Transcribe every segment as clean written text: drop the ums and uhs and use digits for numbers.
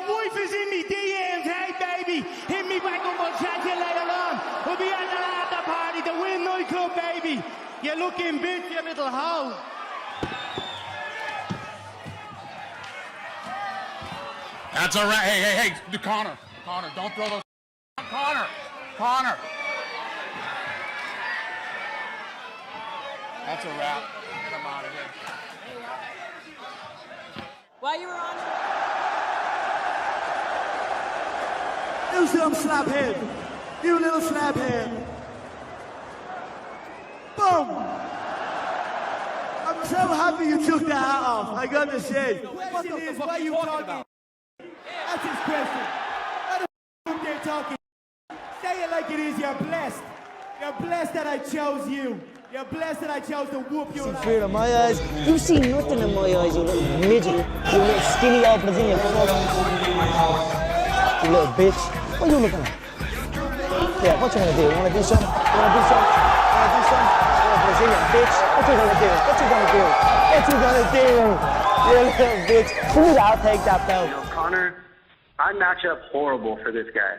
Your wife is in me DMs, hey baby. Hit me back up, I'll chat to you later on. We'll be at the after party, the Win nightclub, baby. You looking big, you little hoe. That's all right. Hey, Conor, don't throw those. Conor. That's a wrap. Get him out of here. While you were on. You some slaphead. You little slaphead. Boom! I'm so happy you took the hat off. I got to say. The question is, why are you talking about? That's his question. What the f*** they're talking? Say it like it is. You're blessed. You're blessed that I chose you. You're blessed that I chose to whoop your ass. Fear in my eyes. You see nothing in my eyes, you little midget. You little skinny old Brazilian fuck. You little bitch. What are you looking at? Yeah, what you gonna do? You wanna do something? Brazilian bitch. What you gonna do? You little bitch. Who's I'll take that belt? You know, Conor, I match up horrible for this guy.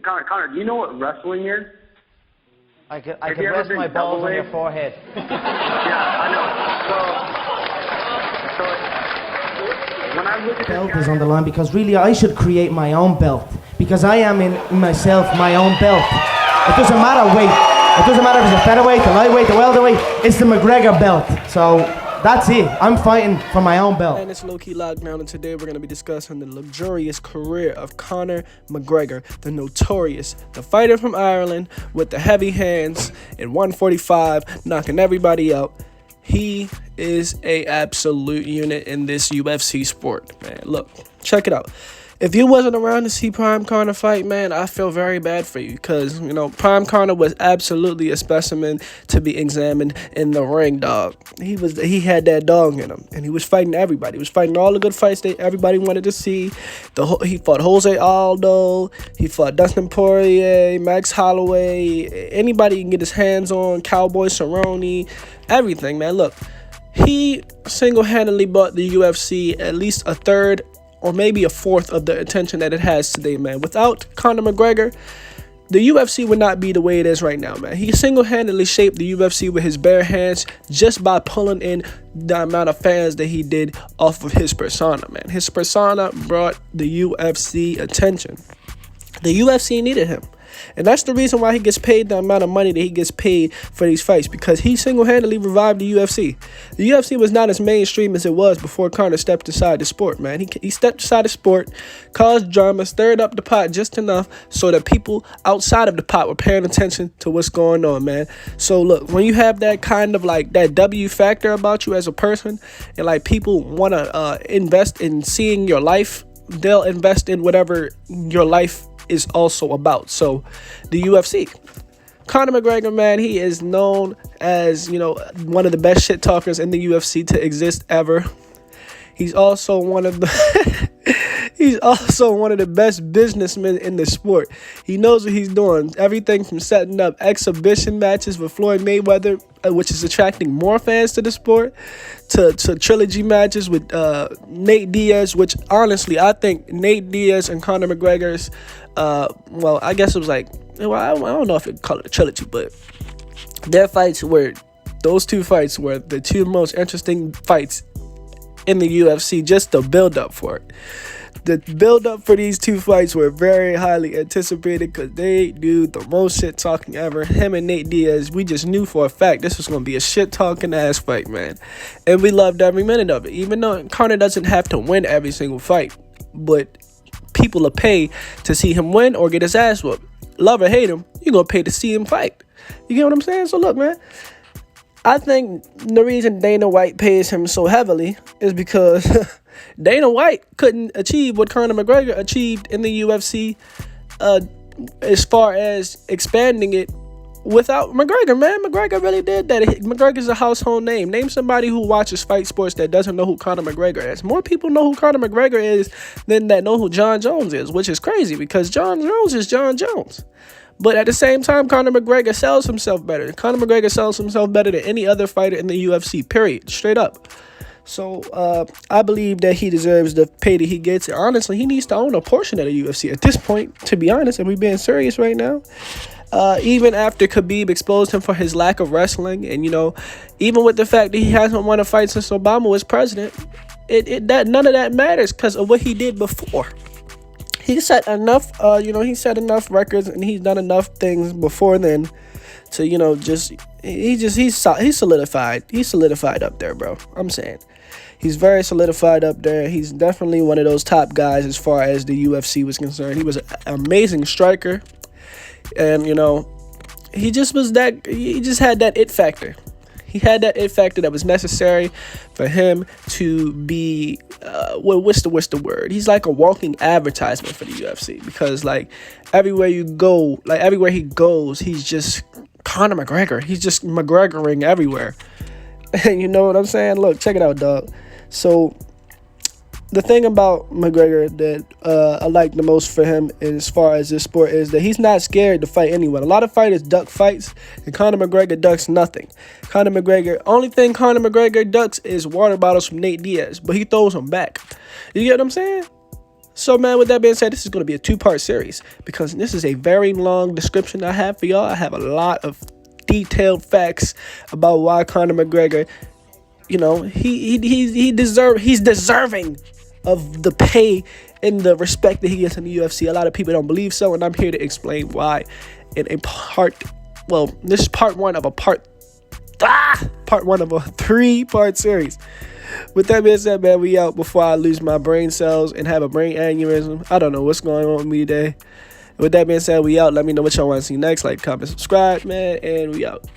Conor, do you know what wrestling is? I could rest my balls on your forehead. Yeah, I know. So when I look at belt is on the line because really I should create my own belt because I am in myself my own belt. It doesn't matter weight. It doesn't matter if it's a featherweight, the lightweight, the welterweight. It's the McGregor belt. So that's it. I'm fighting for my own belt. And it's Low-Key Lockdown, and today we're going to be discussing the luxurious career of Conor McGregor, the notorious, the fighter from Ireland with the heavy hands in 145, knocking everybody out. He is a absolute unit in this UFC sport, man. Look, check it out. If you wasn't around to see Prime Conor fight, man, I feel very bad for you because, you know, Prime Conor was absolutely a specimen to be examined in the ring, dog. He had that dog in him, and he was fighting everybody. He was fighting all the good fights that everybody wanted to see. He fought Jose Aldo. He fought Dustin Poirier, Max Holloway, anybody he can get his hands on, Cowboy Cerrone, everything, man. Look, he single-handedly bought the UFC at least a third or maybe a fourth of the attention that it has today, man. Without Conor McGregor, the UFC would not be the way it is right now, man. He single-handedly shaped the UFC with his bare hands just by pulling in the amount of fans that he did off of his persona, man. His persona brought the UFC attention. The UFC needed him. And that's the reason why he gets paid the amount of money that he gets paid for these fights, because he single-handedly revived the UFC. The UFC was not as mainstream as it was before Conor stepped aside the sport, man. He stepped aside the sport, caused drama, stirred up the pot just enough so that people outside of the pot were paying attention to what's going on, man. So look, when you have that kind of like that W factor about you as a person, and like people want to invest in seeing your life, they'll invest in whatever your life is also about. So the UFC, Conor McGregor, man, he is known as, you know, one of the best shit talkers in the UFC to exist ever. He's also one of the he's also one of the best businessmen in the sport. He knows what he's doing. Everything from setting up exhibition matches with Floyd Mayweather, which is attracting more fans to the sport, to trilogy matches with Nate Diaz, which honestly, I think Nate Diaz and Conor McGregor's, well, I guess it was like, well, I don't know if you call it a trilogy, but those two fights were the two most interesting fights in the UFC, just the build up for it. The build up for these two fights were very highly anticipated because they do the most shit talking ever. Him and Nate Diaz, we just knew for a fact this was going to be a shit talking ass fight, man. And we loved every minute of it, even though Conor doesn't have to win every single fight. But people will pay to see him win or get his ass whooped. Love or hate him, you're going to pay to see him fight. You get what I'm saying? So look, man, I think the reason Dana White pays him so heavily is because Dana White couldn't achieve what Conor McGregor achieved in the UFC as far as expanding it without McGregor, man. McGregor really did that. McGregor's a household name. Name somebody who watches fight sports that doesn't know who Conor McGregor is. More people know who Conor McGregor is than that know who Jon Jones is, which is crazy because Jon Jones is Jon Jones. But at the same time, Conor McGregor sells himself better. Conor McGregor sells himself better than any other fighter in the UFC, period. Straight up. So I believe that he deserves the pay that he gets. And honestly, he needs to own a portion of the UFC at this point, to be honest, and we're being serious right now. Even after Khabib exposed him for his lack of wrestling, and even with the fact that he hasn't won a fight since Obama was president, that none of that matters because of what he did before. He set enough, he set enough records, and he's done enough things before then to, he's solidified. He's solidified up there, bro. I'm saying. He's very solidified up there. He's definitely one of those top guys as far as the UFC was concerned. He was an amazing striker. And, he just had that it factor. He had that it factor that was necessary for him to be, what's the word? He's like a walking advertisement for the UFC because, everywhere you go, everywhere he goes, he's just Conor McGregor. He's just McGregoring everywhere. And you know what I'm saying? Look, check it out, dog. So the thing about McGregor that I like the most for him as far as this sport is that he's not scared to fight anyone. A lot of fighters duck fights, and Conor McGregor ducks nothing. Only thing Conor McGregor ducks is water bottles from Nate Diaz, but he throws them back. You get what I'm saying? So, man, with that being said, this is going to be a 2-part series because this is a very long description I have for y'all. I have a lot of detailed facts about why Conor McGregor, he's deserving of the pay and the respect that he gets in the UFC. A lot of people don't believe so, and I'm here to explain why in a this is part one of a 3-part series. With that being said, man, we out before I lose my brain cells and have a brain aneurysm. I don't know what's going on with me today. With that being said, we out. Let me know what y'all want to see next. Like, comment, subscribe, man, and we out.